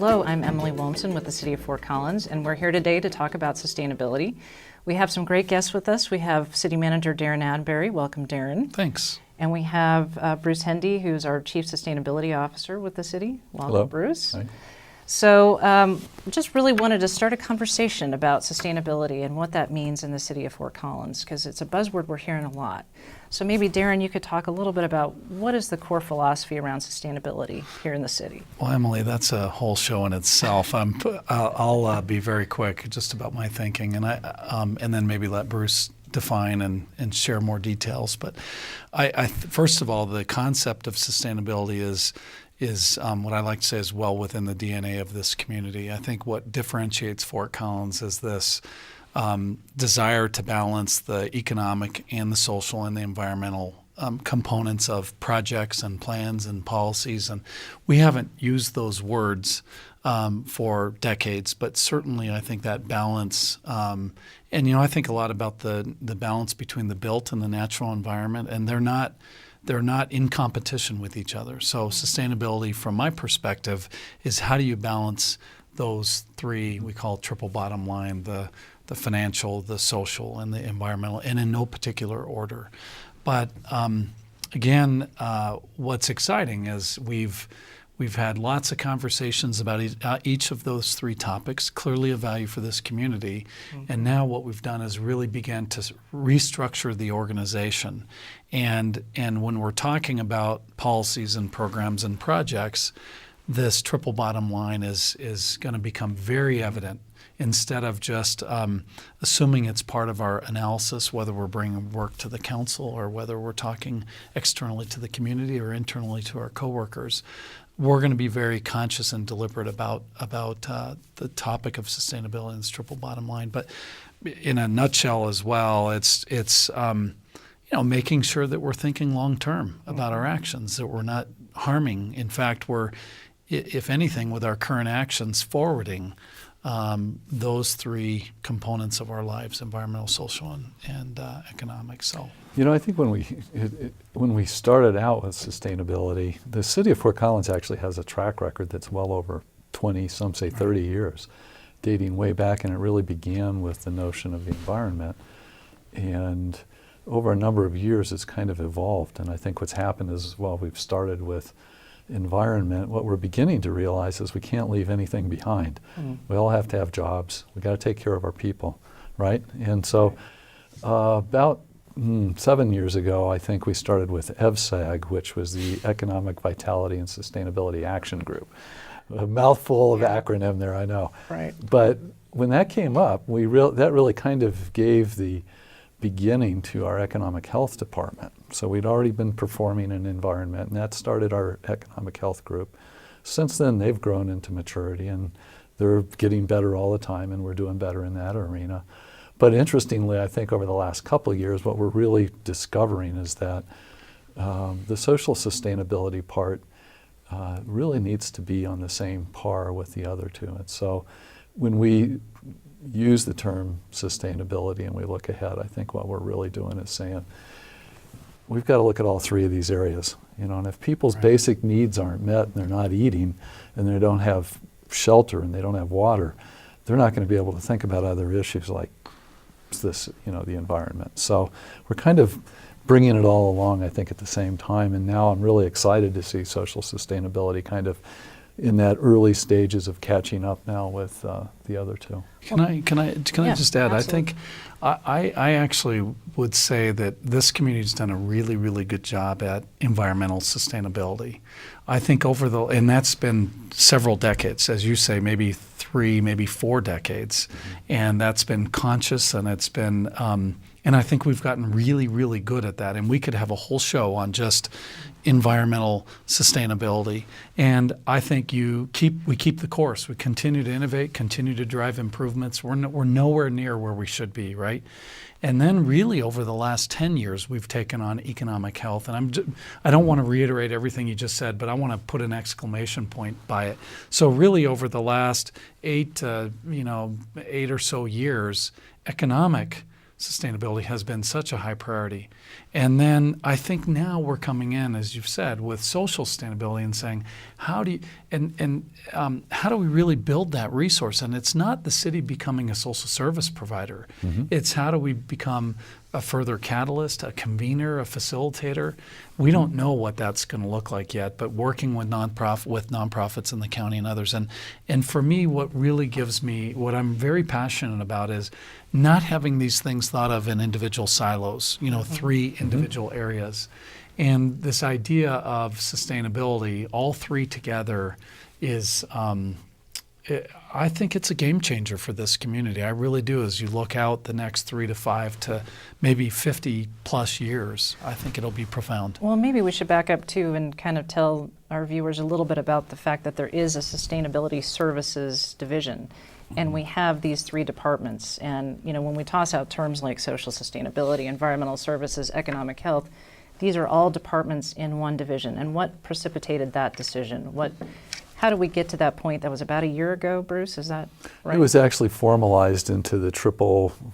Hello, I'm Emily Wilmson with the City of Fort Collins, and we're here today to talk about sustainability. We have some great guests with us. We have City Manager Darin Adberry. Welcome, Darin. Thanks. And we have Bruce Hendy, who's our Chief Sustainability Officer with the city. Welcome, Hello. Bruce. Hi. So just really wanted to start a conversation about sustainability and what that means in the city of Fort Collins, because it's a buzzword we're hearing a lot. So maybe, Darin, you could talk a little bit about what is the core philosophy around sustainability here in the city? Well, Emily, that's a whole show in itself. I'll be very quick just about my thinking, and then maybe let Bruce define and share more details. But first of all, the concept of sustainability is what I like to say is well within the DNA of this community. I think what differentiates Fort Collins is this desire to balance the economic and the social and the environmental components of projects and plans and policies. And we haven't used those words for decades, but certainly I think that balance, and I think a lot about the balance between the built and the natural environment, and they're not in competition with each other. So sustainability, from my perspective, is how do you balance those three, we call triple bottom line, the financial, the social, and the environmental, and in no particular order. But again, what's exciting is we've had lots of conversations about each of those three topics, clearly of value for this community. Mm-hmm. And now what we've done is really began to restructure the organization. And when we're talking about policies and programs and projects, this triple bottom line is going to become very evident, instead of just assuming it's part of our analysis, whether we're bringing work to the council or whether we're talking externally to the community or internally to our coworkers. We're going to be very conscious and deliberate about the topic of sustainability and this triple bottom line. But in a nutshell as well, it's making sure that we're thinking long term about our actions, that we're not harming. In fact, we're, if anything, with our current actions, forwarding those three components of our lives: environmental, social, and economic. So, I think when we started out with sustainability, the city of Fort Collins actually has a track record that's well over 20, some say 30 years, dating way back, and it really began with the notion of the environment. And over a number of years, it's kind of evolved. And I think what's happened is, well, we've started with environment. What we're beginning to realize is we can't leave anything behind. Mm-hmm. We all have to have jobs. We got to take care of our people, right? And so about 7 years ago, I think we started with EVSAG, which was the Economic Vitality and Sustainability Action Group. A mouthful of acronym there, I know. Right. But when that came up, that really kind of gave the beginning to our economic health department. So we'd already been performing in environment, and that started our economic health group. Since then, they've grown into maturity, and they're getting better all the time, and we're doing better in that arena. But interestingly, I think over the last couple of years, what we're really discovering is that the social sustainability part really needs to be on the same par with the other two. And so when we use the term sustainability and we look ahead, I think what we're really doing is saying we've got to look at all three of these areas. And if people's basic needs aren't met and they're not eating and they don't have shelter and they don't have water, they're not going to be able to think about other issues like this, the environment. So we're kind of bringing it all along, I think, at the same time. And now I'm really excited to see social sustainability kind of in that early stages of catching up now with the other two. Can I just add? Absolutely. I think I actually would say that this community's done a really, really good job at environmental sustainability. I think and that's been several decades, as you say, maybe 3, maybe 4 decades, and that's been conscious, and it's been, and I think we've gotten really, really good at that. And we could have a whole show on just environmental sustainability. And I think we keep the course. We continue to innovate, continue to drive improvements. We're nowhere near where we should be, right? And then really over the last 10 years, we've taken on economic health. And I don't want to reiterate everything you just said, but I want to put an exclamation point by it. So really over the last 8 or so years, economic sustainability has been such a high priority. And then I think now we're coming in, as you've said, with social sustainability and saying, how do we really build that resource? And it's not the city becoming a social service provider. It's how do we become a further catalyst, a convener, a facilitator. We don't know what that's going to look like yet, but working with nonprofits in the county and others. And for me, what really gives me, what I'm very passionate about is not having these things thought of in individual silos, three individual areas. And this idea of sustainability, all three together, is I think it's a game changer for this community. I really do. As you look out the next 3 to 5 to maybe 50 plus years, I think it'll be profound. Well, maybe we should back up too and kind of tell our viewers a little bit about the fact that there is a sustainability services division. And we have these three departments. And when we toss out terms like social sustainability, environmental services, economic health, these are all departments in one division. And what precipitated that decision? How did we get to that point? That was about a year ago, Bruce, is that right? It was actually formalized into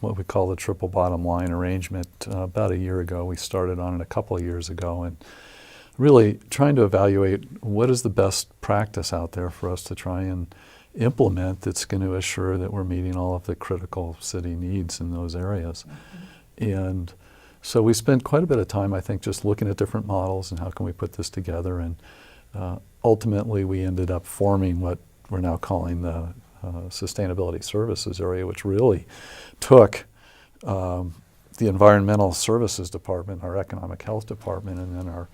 what we call the triple bottom line arrangement about a year ago. We started on it a couple of years ago, and really trying to evaluate what is the best practice out there for us to try and implement that's going to assure that we're meeting all of the critical city needs in those areas. And so we spent quite a bit of time, I think, just looking at different models and how can we put this together. And ultimately, we ended up forming what we're now calling the Sustainability Services area, which really took the Environmental Services Department, our Economic Health Department, and then our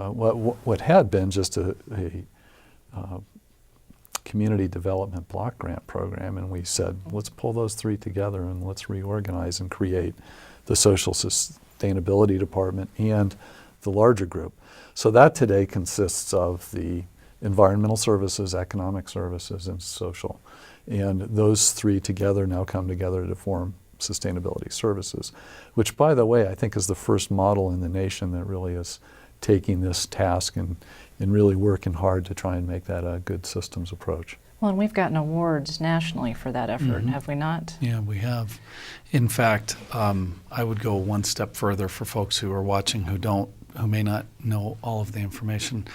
what had been just a community development block grant program, and we said, let's pull those three together and let's reorganize and create the Social Sustainability Department and the larger group. So that today consists of the environmental services, economic services, and social. And those three together now come together to form sustainability services, which, by the way, I think is the first model in the nation that really is taking this task and really working hard to try and make that a good systems approach. Well, and we've gotten awards nationally for that effort, have we not? Yeah, we have. In fact, I would go one step further for folks who are watching who may not know all of the information.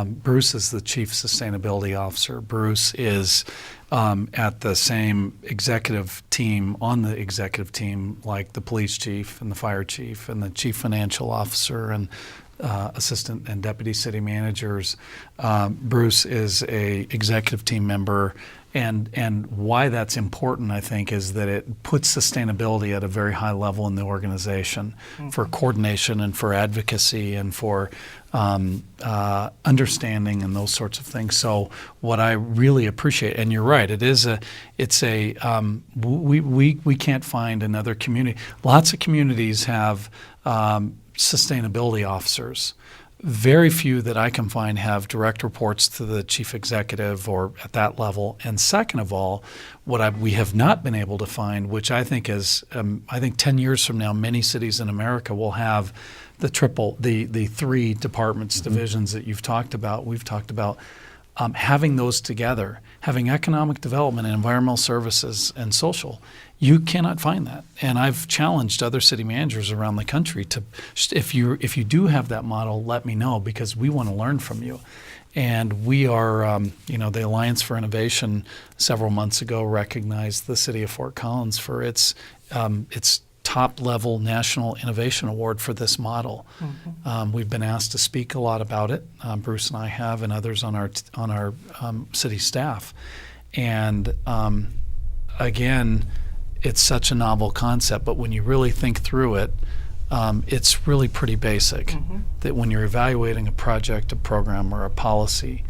Bruce is the Chief Sustainability Officer. Bruce is at the same executive team, on the executive team, like the police chief and the fire chief and the chief financial officer and assistant and deputy city managers. Bruce is a executive team member, and why that's important, I think, is that it puts sustainability at a very high level in the organization for coordination and for advocacy and for understanding and those sorts of things. So what I really appreciate, and you're right, we can't find another community. Lots of communities have sustainability officers. Very few that I can find have direct reports to the chief executive or at that level. And second of all, we have not been able to find, which I think is, I think 10 years from now, many cities in America will have the three departments, divisions that you've talked about. We've talked about having those together, having economic development and environmental services and social. You cannot find that, and I've challenged other city managers around the country to, if you do have that model, let me know, because we want to learn from you. And we are, the Alliance for Innovation several months ago recognized the city of Fort Collins for its top-level National Innovation Award for this model. We've been asked to speak a lot about it. Bruce and I have, and others on our city staff. And again, it's such a novel concept, but when you really think through it, it's really pretty basic. That when you're evaluating a project, a program, or a policy,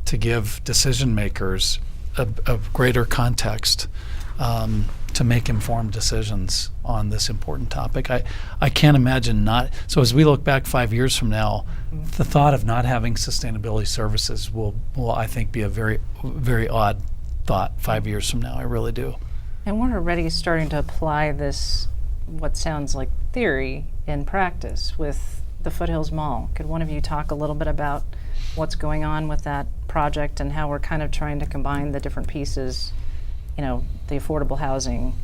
to give decision makers a greater context to make informed decisions on this important topic. I can't imagine not. So as we look back 5 years from now, the thought of not having sustainability services will I think, be a very, very odd thought 5 years from now. I really do. And we're already starting to apply this, what sounds like theory, in practice with the Foothills Mall. Could one of you talk a little bit about what's going on with that project and how we're kind of trying to combine the different pieces, the affordable housing,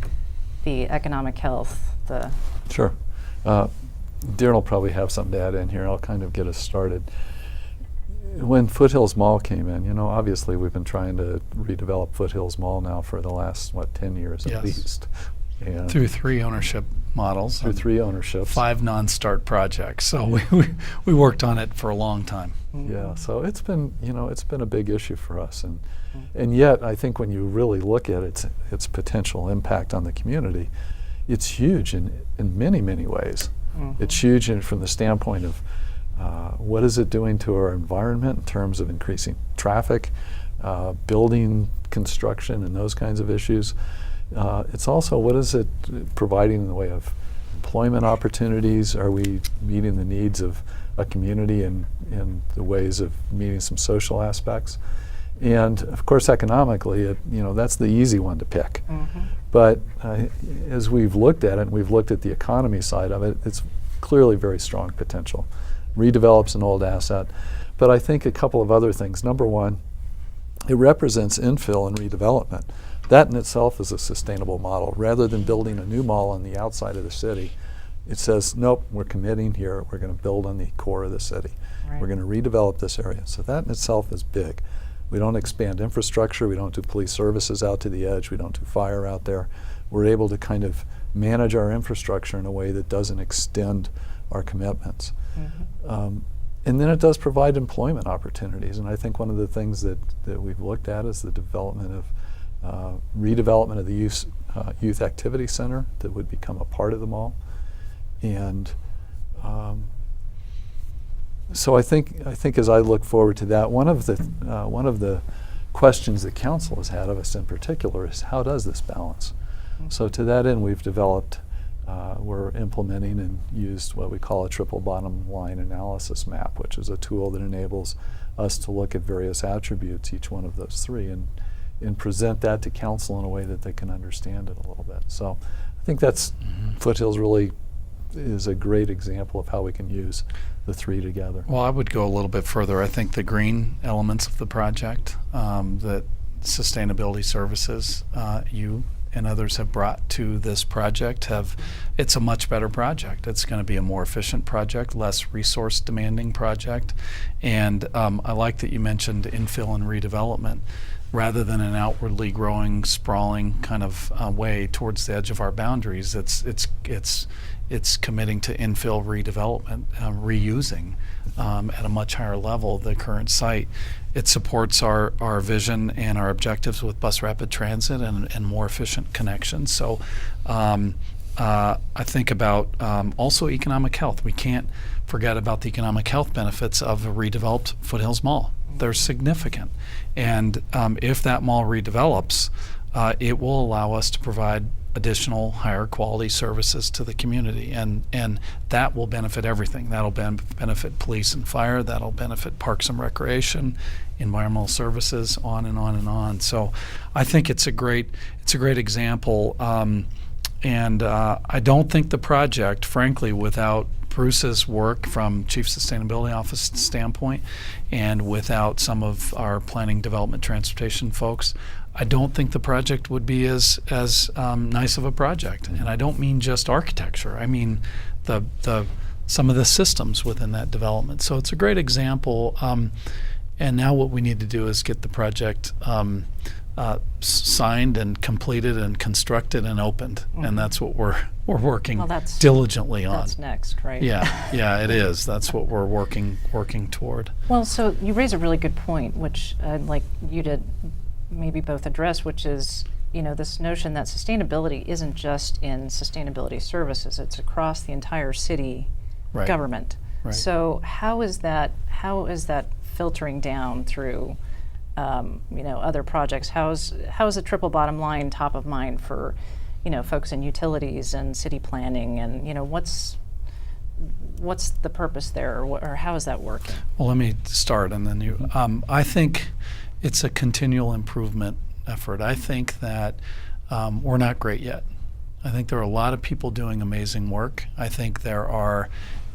the economic health, the. Sure. Darin will probably have something to add in here. I'll kind of get us started. When Foothills Mall came in, obviously we've been trying to redevelop Foothills Mall now for the last, 10 years at Yes. least. And Through 3 ownership models. through and 3 ownerships. 5 non-start projects. So we worked on it for a long time. Yeah, so it's been, it's been a big issue for us. And yet, I think when you really look at its potential impact on the community, it's huge in many, many ways. It's huge from the standpoint of what is it doing to our environment in terms of increasing traffic, building construction, and those kinds of issues. It's also what is it providing in the way of employment opportunities? Are we meeting the needs of a community in the ways of meeting some social aspects? And of course, economically, that's the easy one to pick. But as we've looked at it, and we've looked at the economy side of it, it's clearly very strong potential. Redevelops an old asset. But I think a couple of other things. Number one, it represents infill and redevelopment. That in itself is a sustainable model. Rather than building a new mall on the outside of the city, it says, nope, we're committing here. We're going to build on the core of the city. Right. We're going to redevelop this area. So that in itself is big. We don't expand infrastructure. We don't do police services out to the edge. We don't do fire out there. We're able to kind of manage our infrastructure in a way that doesn't extend our commitments. And then it does provide employment opportunities. And I think one of the things that we've looked at is the development of redevelopment of the youth activity center that would become a part of the mall. And so I think as I look forward to that, one of the questions that council has had of us in particular is how does this balance? So to that end, we've developed, we're implementing and used what we call a triple bottom line analysis map, which is a tool that enables us to look at various attributes, each one of those 3, and present that to council in a way that they can understand it a little bit. So I think that's Foothills really is a great example of how we can use the 3 together. Well, I would go a little bit further. I think the green elements of the project, that sustainability services you and others have brought to this project it's a much better project. It's going to be a more efficient project, less resource demanding project. And I like that you mentioned infill and redevelopment rather than an outwardly growing, sprawling kind of way towards the edge of our boundaries. It's committing to infill redevelopment, reusing at a much higher level the current site. It supports our vision and our objectives with bus rapid transit and more efficient connections. So I think about also economic health. We can't forget about the economic health benefits of a redeveloped Foothills Mall. They're significant. And if that mall redevelops, it will allow us to provide additional higher quality services to the community, and that will benefit everything. That'll benefit police and fire, that'll benefit parks and recreation, environmental services, on and on and on. So I think it's a great example, and I don't think the project, frankly, without Bruce's work from Chief Sustainability Office standpoint and without some of our planning, development, transportation folks, I don't think the project would be as nice of a project. And I don't mean just architecture. I mean the some of the systems within that development. So it's a great example. And now what we need to do is get the project signed and completed and constructed and opened. And that's what we're working diligently on. That's next, right? Yeah, it is. That's what we're working toward. Well, so you raise a really good point, which I'd like you to maybe both address, which is, this notion that sustainability isn't just in sustainability services, it's across the entire city government. Right. So how is that filtering down through other projects? How is a triple bottom line top of mind for folks in utilities and city planning, and what's the purpose there, or how is that working? Well, let me start, and then you. I think it's a continual improvement effort. I think that we're not great yet. I think there are a lot of people doing amazing work. I think there are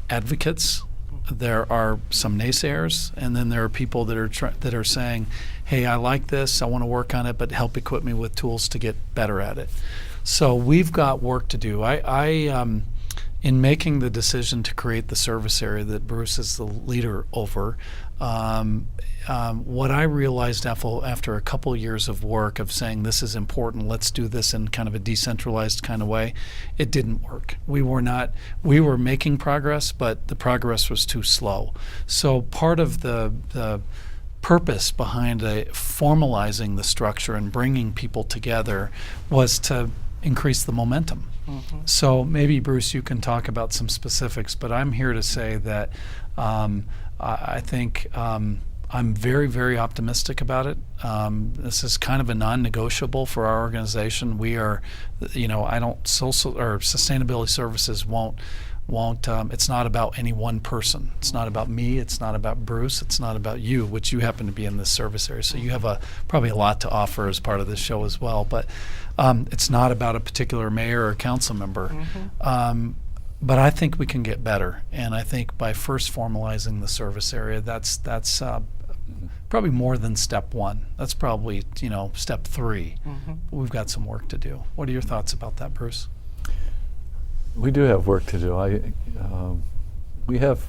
advocates, there are some naysayers, and then there are people that are saying, hey, I like this, I want to work on it, but help equip me with tools to get better at it. So we've got work to do. In making the decision to create the service area that Bruce is the leader over, what I realized after a couple years of work of saying this is important, let's do this in kind of a decentralized kind of way, it didn't work. We were making progress, but the progress was too slow. So part of the purpose behind formalizing the structure and bringing people together was to increase the momentum. So maybe, Bruce, you can talk about some specifics, but I'm here to say that I think I'm very, very optimistic about it. This is kind of a non-negotiable for our organization. We are, sustainability services won't. It's not about any one person. It's not about me. It's not about Bruce. It's not about you, which you happen to be in this service area. So you have probably a lot to offer as part of this show as well. But it's not about a particular mayor or council member. But I think we can get better. And I think by first formalizing the service area, that's probably more than step one. That's probably step three. We've got some work to do. What are your thoughts about that, Bruce? We do have work to do. We have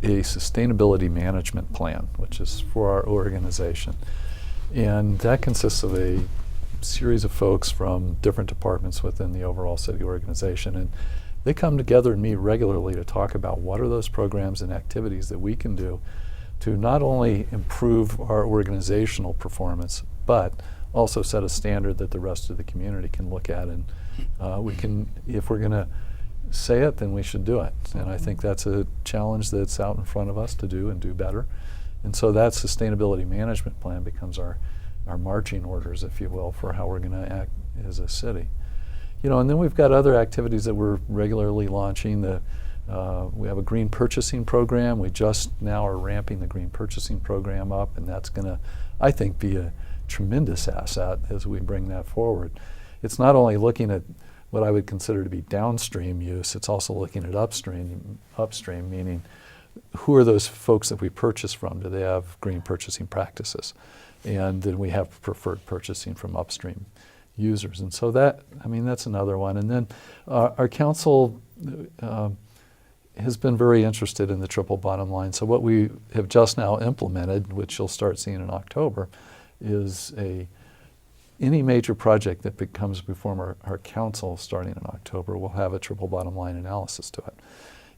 a sustainability management plan, which is for our organization. And that consists of a series of folks from different departments within the overall city organization. And they come together and meet regularly to talk about what are those programs and activities that we can do to not only improve our organizational performance, but also set a standard that the rest of the community can look at. And we can, if we're going to say it, then we should do it. And I think that's a challenge that's out in front of us to do and do better. And so that sustainability management plan becomes our marching orders, if you will, for how we're going to act as a city. And then we've got other activities that we're regularly launching. We have a green purchasing program. We just now are ramping the green purchasing program up, and that's going to, I think, be a tremendous asset as we bring that forward. It's not only looking at what I would consider to be downstream use, it's also looking at upstream, meaning who are those folks that we purchase from? Do they have green purchasing practices? And then we have preferred purchasing from upstream users. And so that's another one. And then our council has been very interested in the triple bottom line. So what we have just now implemented, which you'll start seeing in October, is any major project that comes before our council starting in October will have a triple bottom line analysis to it.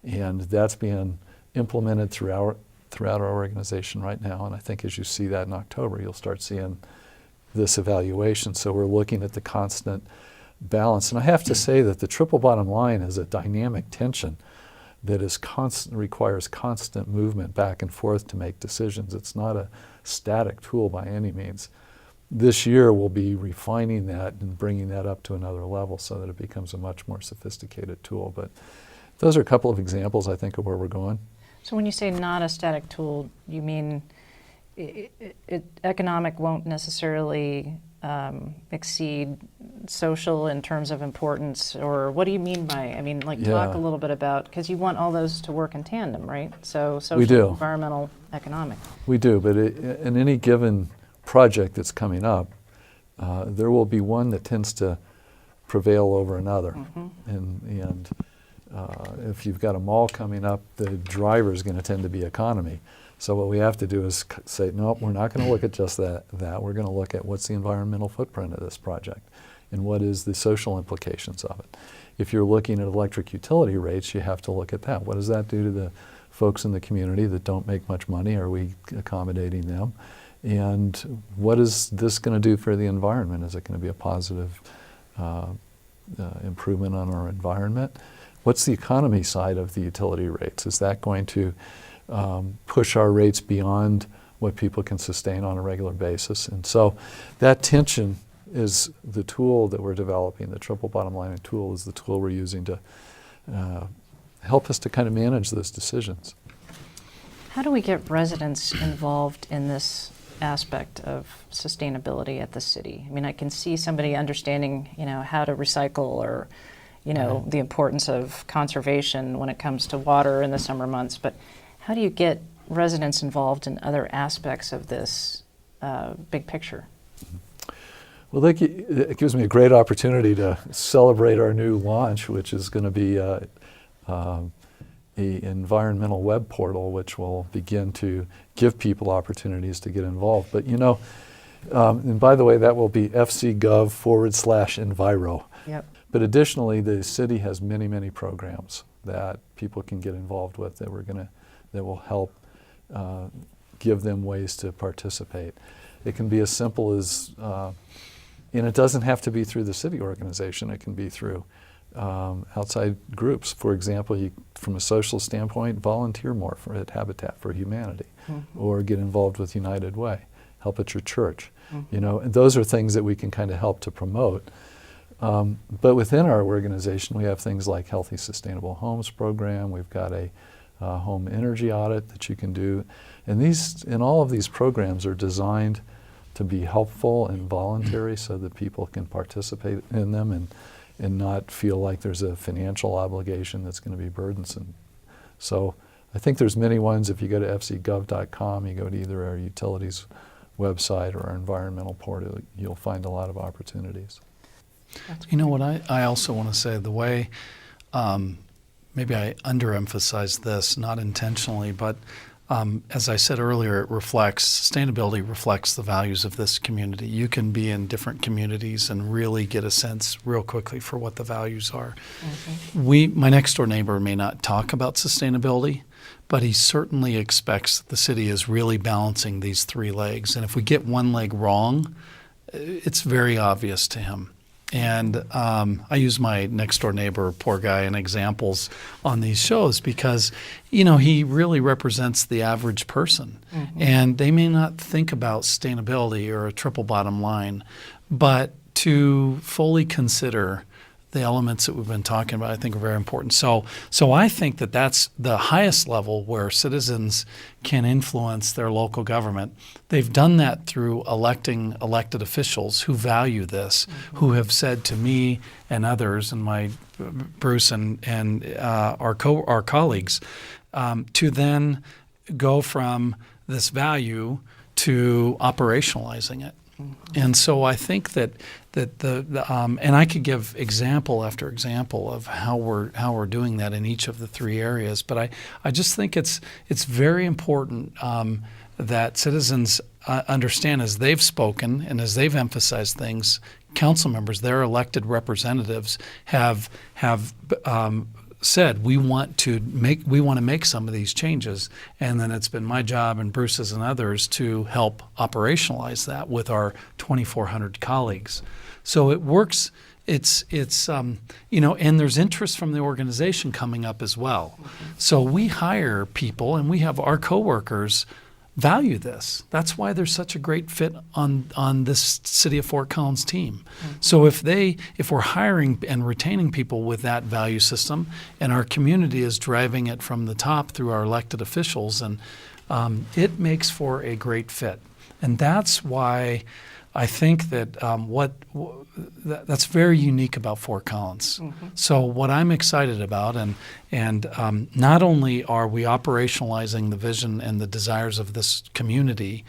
And that's being implemented throughout our organization right now. And I think as you see that in October, you'll start seeing this evaluation. So we're looking at the constant balance. And I have to say that the triple bottom line is a dynamic tension that requires constant movement back and forth to make decisions. It's not a static tool by any means. This year we'll be refining that and bringing that up to another level so that it becomes a much more sophisticated tool. But those are a couple of examples, I think, of where we're going. So when you say not a static tool, you mean economic won't necessarily exceed social in terms of importance, or what do you mean by, talk a little bit about, because you want all those to work in tandem, right? So social, we do. Environmental, economic. We do, but in any given project that's coming up, there will be one that tends to prevail over another. And if you've got a mall coming up, the driver is going to tend to be economy. So what we have to do is say, no, we're not going to look at just that. We're going to look at what's the environmental footprint of this project and what is the social implications of it. If you're looking at electric utility rates, you have to look at that. What does that do to the folks in the community that don't make much money? Are we accommodating them? And what is this going to do for the environment? Is it going to be a positive improvement on our environment? What's the economy side of the utility rates? Is that going to push our rates beyond what people can sustain on a regular basis? And so that tension is the tool that we're developing. The triple bottom line tool is the tool we're using to help us to kind of manage those decisions. How do we get residents involved in this aspect of sustainability at the city? I can see somebody understanding, how to recycle or, the importance of conservation when it comes to water in the summer months, but how do you get residents involved in other aspects of this big picture? Well, it gives me a great opportunity to celebrate our new launch, which is going to be a environmental web portal, which will begin to give people opportunities to get involved. But and by the way, that will be fcgov/enviro. Yep. But additionally, the city has many, many programs that people can get involved with that will help give them ways to participate. It can be as simple as, and it doesn't have to be through the city organization. It can be through outside groups. For example, from a social standpoint, volunteer more at Habitat for Humanity, or get involved with United Way, help at your church. And those are things that we can kind of help to promote. But within our organization, we have things like Healthy Sustainable Homes program. We've got a home energy audit that you can do. And all of these programs are designed to be helpful and voluntary so that people can participate in them and not feel like there's a financial obligation that's going to be burdensome. So I think there's many ones. If you go to fcgov.com, you go to either our utilities website or our environmental portal, you'll find a lot of opportunities. You know what I also want to say, the way maybe I underemphasized this, not intentionally, but as I said earlier, sustainability reflects the values of this community. You can be in different communities and really get a sense real quickly for what the values are. My next door neighbor may not talk about sustainability, but he certainly expects that the city is really balancing these three legs. And if we get one leg wrong, it's very obvious to him. And I use my next door neighbor, poor guy, in examples on these shows because, he really represents the average person. And they may not think about sustainability or a triple bottom line, but to fully consider the elements that we've been talking about, I think, are very important. So I think that that's the highest level where citizens can influence their local government. They've done that through electing elected officials who value this, who have said to me and others, and my Bruce and our colleagues, to then go from this value to operationalizing it. And so I think that and I could give example after example of how we're doing that in each of the three areas. But I just think it's very important that citizens understand, as they've spoken and as they've emphasized things, council members, their elected representatives have said we want to make some of these changes, and then it's been my job and Bruce's and others to help operationalize that with our 2,400 colleagues. So it works. It's and there's interest from the organization coming up as well. So we hire people, and we have our coworkers value this. That's why there's such a great fit on this City of Fort Collins team. So if we're hiring and retaining people with that value system, and our community is driving it from the top through our elected officials, and it makes for a great fit. And that's why I think that that's very unique about Fort Collins. So what I'm excited about, and not only are we operationalizing the vision and the desires of this community,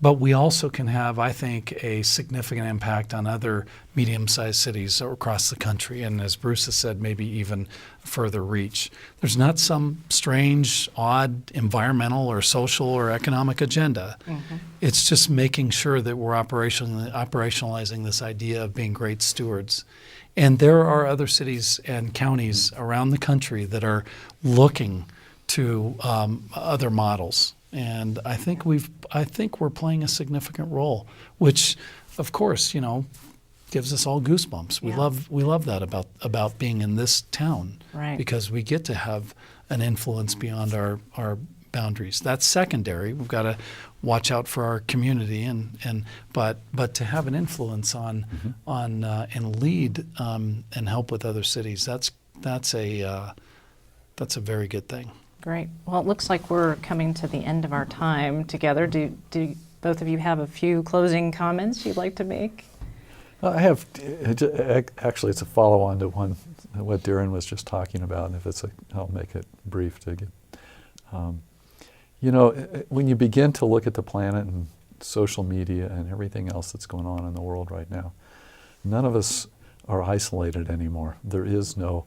but we also can have, I think, a significant impact on other medium-sized cities across the country, and as Bruce has said, maybe even further reach. There's not some strange, odd environmental or social or economic agenda. It's just making sure that we're operationalizing this idea of being great stewards. And there are other cities and counties around the country that are looking to other models. And I think we're playing a significant role, which, of course, gives us all goosebumps. We love that about being in this town, right? Because we get to have an influence beyond our boundaries. That's secondary. We've got to watch out for our community, but to have an influence on and lead and help with other cities. That's a very good thing. Great. Well, it looks like we're coming to the end of our time together. Do both of you have a few closing comments you'd like to make? I have. Actually, it's a follow-on to what Darin was just talking about, and I'll make it brief to get. When you begin to look at the planet and social media and everything else that's going on in the world right now. None of us are isolated anymore. There is no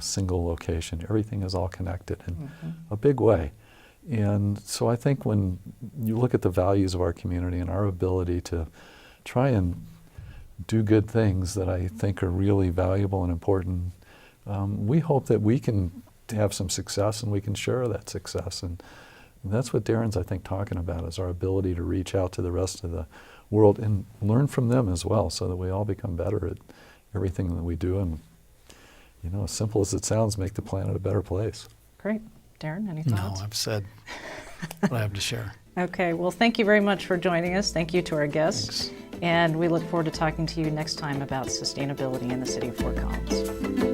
single location. Everything is all connected in a big way. And so I think when you look at the values of our community and our ability to try and do good things that I think are really valuable and important, we hope that we can have some success and we can share that success. And that's what Darin's, I think, talking about, is our ability to reach out to the rest of the world and learn from them as well, so that we all become better at everything that we do. And, you know, as simple as it sounds, make the planet a better place. Great. Darin, any No, thoughts? I've said what I have to share. Okay, well, thank you very much for joining us. Thank you to our guests. Thanks. And we look forward to talking to you next time about sustainability in the city of Fort Collins.